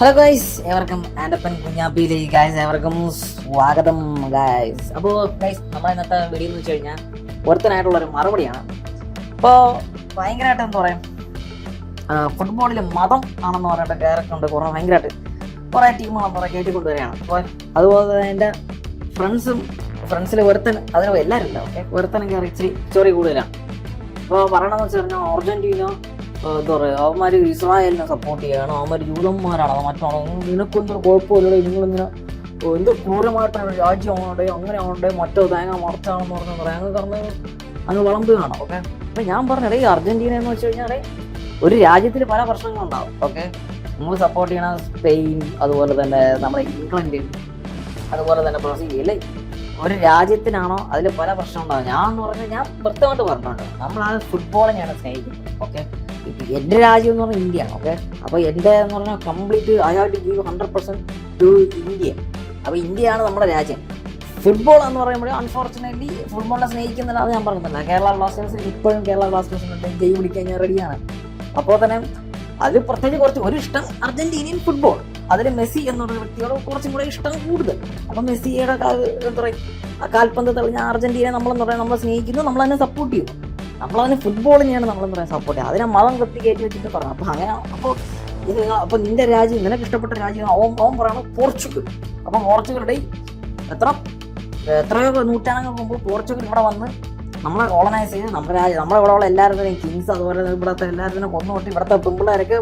Hello guys, ഏവർക്കും Andappan കുഞ്ഞാപ്പിയിലേക്ക് guys ഏവർക്കും സ്വാഗതം ഗൈസ്. അപ്പോൾ ഗൈസ്, നമ്മുടെ ഇന്നത്തെ വീഡിയോ എന്ന് വെച്ച് കഴിഞ്ഞാൽ ഒരുത്തനായിട്ടുള്ളൊരു മറുപടിയാണ്. ഇപ്പോൾ ഭയങ്കരമായിട്ട് എന്താ പറയുക, ഫുട്ബോളിൽ മതം ആണെന്ന് പറഞ്ഞിട്ട് ക്യാരക്ടറുണ്ട് കുറേ ഭയങ്കരമായിട്ട് കുറേ ടീമുകളെന്ന് പറയാൻ കയറ്റിക്കൊണ്ടുവരികയാണ്. അപ്പോൾ അതുപോലെ തന്നെ എൻ്റെ ഫ്രണ്ട്സിൽ ഒരുത്തൻ അതിന് എല്ലാവരും ഇല്ല. ഓക്കെ, ഒരുത്തനും കയറി ഇച്ചിരി ചൊറി കൂടുതലാണ്. ഇപ്പോൾ പറയണമെന്ന് വെച്ച് കഴിഞ്ഞാൽ അർജൻറ്റീന എന്താ പറയുക, അവന്മാർ ഇസ്രായേലിനെ സപ്പോർട്ട് ചെയ്യണം, അവന്മാർ ജൂതന്മാരാണ്, അത് മറ്റാണോ, നിനക്കൊന്നും കുഴപ്പമില്ല, നിങ്ങളിങ്ങനെ എന്ത് ക്രൂരമായിട്ടാണ് രാജ്യമാവണ്ടേ, അങ്ങനെ ആവണ്ടേ, മറ്റോ തേങ്ങ മറച്ചാണെന്ന് പറഞ്ഞാൽ പറയാം, അങ്ങ് കറന്ന് അങ്ങ് വിളമ്പുകയാണ്. ഓക്കെ, അപ്പം ഞാൻ പറഞ്ഞത് ഈ അർജൻറ്റീന എന്ന് വെച്ച് കഴിഞ്ഞാൽ ഒരു രാജ്യത്തിൽ പല പ്രശ്നങ്ങളുണ്ടാവും. ഓക്കെ, നമ്മൾ സപ്പോർട്ട് ചെയ്യണ സ്പെയിൻ, അതുപോലെ തന്നെ നമ്മുടെ ഇംഗ്ലണ്ട്, അതുപോലെ തന്നെ ബ്രസീൽ, ഒരു രാജ്യത്തിനാണോ അതിൽ പല പ്രശ്നം ഉണ്ടാകും. ഞാൻ എന്ന് പറഞ്ഞാൽ ഞാൻ വ്യക്തമായിട്ട് പറഞ്ഞിട്ടുണ്ട്, നമ്മൾ ആ ഫുട്ബോളിനെയാണ് സ്നേഹിക്കുന്നത്. ഓക്കെ, എൻ്റെ രാജ്യം എന്ന് പറഞ്ഞാൽ ഇന്ത്യയാണ്. ഓക്കെ, അപ്പോൾ എൻ്റെ എന്ന് പറഞ്ഞാൽ complete I have to give 100% to India. അപ്പോൾ ഇന്ത്യയാണ് നമ്മുടെ രാജ്യം. ഫുട്ബോൾ എന്ന് പറയുമ്പോൾ അൺഫോർച്ചുനേറ്റ്ലി ഫുട്ബോളിനെ സ്നേഹിക്കുന്നില്ല, അത് ഞാൻ പറഞ്ഞില്ല. കേരള ബ്ലാസ്റ്റേഴ്സ് ഇപ്പോഴും കേരള ബ്ലാസ്റ്റേഴ്സിനുണ്ട്, ജയ് വിളിക്കാൻ ഞാൻ റെഡിയാണ്. അപ്പോൾ തന്നെ അതിൽ പ്രത്യേകിച്ച് ഒരു ഇഷ്ടം അർജന്റീനിയൻ ഫുട്ബോൾ, അതിൽ മെസ്സി എന്നുള്ള വ്യക്തിയോട് കുറച്ചും കൂടെ ഇഷ്ടം കൂടുതൽ. അപ്പം മെസ്സിയുടെ എന്താ പറയുക, കാൽപന്ത് തെളിഞ്ഞ അർജന്റീന നമ്മളെന്ന് പറയാൻ നമ്മൾ സ്നേഹിക്കുന്നു, നമ്മളതിനെ സപ്പോർട്ട് ചെയ്യും. നമ്മളതിന് ഫുട്ബോളിനെയാണ് നമ്മളെന്ന് പറയാൻ സപ്പോർട്ട് ചെയ്യുക, അതിനെ മതം കത്തി കയറ്റി വെച്ചിട്ട് പറയാം. അപ്പം അങ്ങനെ അപ്പോൾ നിന്റെ രാജ്യം, നിനക്ക് ഇഷ്ടപ്പെട്ട രാജ്യം അവൻ പറയണം പോർച്ചുഗൽ. അപ്പം പോർച്ചുഗലുടെ എത്രയോ നൂറ്റാണ്ടുകൾ മുമ്പ് പോർച്ചുഗൽ ഇവിടെ വന്ന് നമ്മളെ കോളനൈസ് ചെയ്ത് നമ്മുടെ രാജ്യം, നമ്മുടെ ഇവിടെ ഉള്ള എല്ലാവരുടെയും കിങ്സ്, അതുപോലെ ഇവിടുത്തെ എല്ലാവരും കൊന്നുകൊട്ടി ഇവിടുത്തെ പെമ്പിള്ളേരൊക്കെ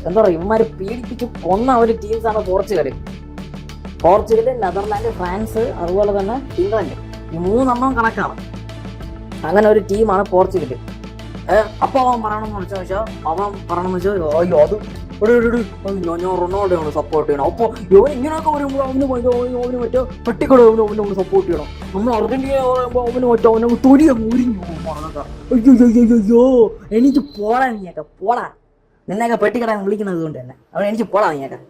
എന്താ പറയുക, ഇവന്മാർ പീഡിപ്പിച്ച് കൊന്ന ഒരു ടീംസാണ് പോർച്ചുഗൽ, നെതർലാൻഡ്, ഫ്രാൻസ്, അതുപോലെ തന്നെ ഇംഗ്ലണ്ട്. ഈ മൂന്നെണ്ണം കണക്കാണ്. അങ്ങനെ ഒരു ടീമാണ് പോർച്ചുഗൽ. അപ്പോൾ അവൻ പറയണമെന്ന് വെച്ചാൽ അയ്യോ അത് ഞാൻ റൊണാൾഡോയാണ് സപ്പോർട്ട് ചെയ്യണം. അപ്പോൾ ഇവൻ ഇങ്ങനെയൊക്കെ വരുമ്പോൾ അവന് മറ്റേ പെട്ടിക്കട അവന് സപ്പോർട്ട് ചെയ്യണം. നമ്മൾ അർജന്റീന പറയുമ്പോൾ അവന് തൊലിയ മുരിഞ്ഞു അയ്യോ എനിക്ക് പോടാ, നീയൊക്കെ പോടാ, നിന്നെയൊക്കെ പെട്ടിക്കട വിളിക്കുന്നത് കൊണ്ട് തന്നെ അവൻ എനിക്ക് പോടാ നീയൊക്കെ.